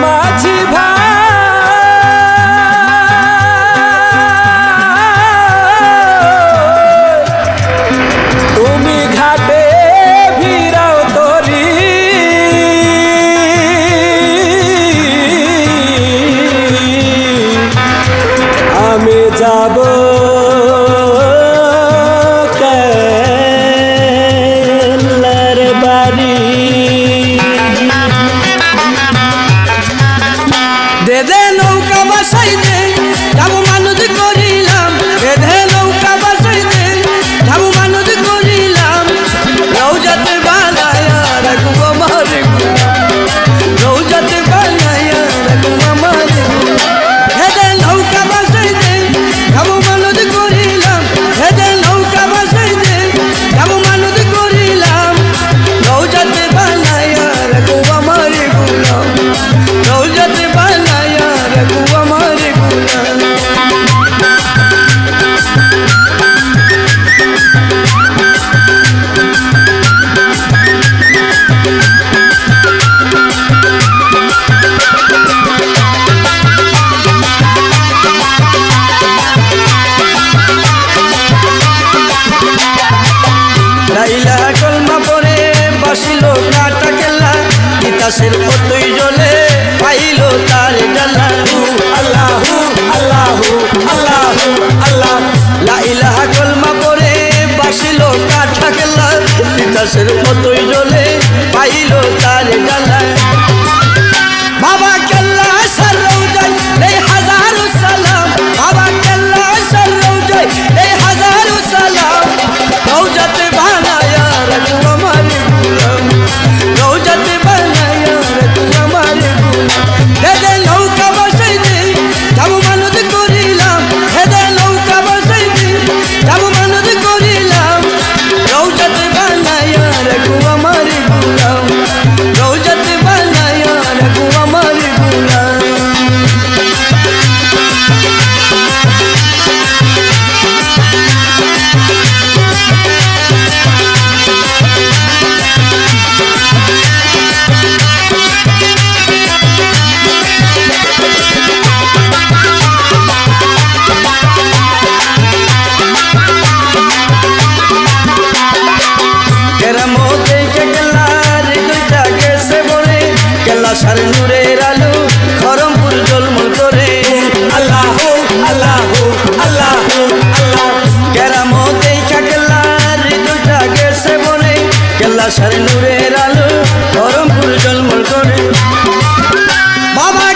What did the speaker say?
মাঝি ভাই তুমি ঘাটে ভিড়াও তরি আমি যাব কেল্লার বাড়ি দে দে নৌকা বাসাই দে যাবো মানুষ করিলাম দে দে নৌকা বাসাই দে যাবো মানুষ করিলাম রৌজাতে বানায়া রাখবো আমার রৌজাতে বানায়া রাখবো আমার দে দে নৌকা বাসাই দে যাবো মানুষ করিলাম দে দে নৌকা বাসাই দে যাবো মানুষ করিলাম রৌজাতে বানায়া রাখবো আমার গুলাম রৌজাতে বানায়া রাখবো আমার গুলাম লাইলা কলমা পরে বাসিল কাটা কেল্লা তিতাসের কতই জ্বলে পাইল তার ডালা আল্লাহু আল্লাহু আল্লাহু আল্লাহ লাইলা কলমা পরে বাসিল কাটা কেল্লা তিতাসের কতই জ্বলে পাইল তার ডালা বাবা কেল্লা সর রৌজাই এই হাজারো সালাম বাবা কেল্লা সর রৌজাই এই হাজারো সালাম রৌজাতে বানায়া রাখবো আমার গুলাম রৌজাতে বানায়া রাখবো আমার গুলাম দে দে নৌকা বসাই দে যাবো মানুষ করিলাম দে দে নৌকা বসাই দে যাবো মানুষ করিলাম রৌজাতে বানায়া রাখবো আমার গুলাম রৌজাতে বানায়া রাখবো আমার গুলাম কেরামতে কেল্লার দুইটা গেছে বলে কেল্লা সার নূরের আলো খরমপুর জলমল করে আল্লাহু আল্লাহু আল্লাহু আল্লাহ কেরামতে কেল্লার দুইটা গেছে বলে কেল্লা সার নূরের আলো খরমপুর জলমল করে বাবা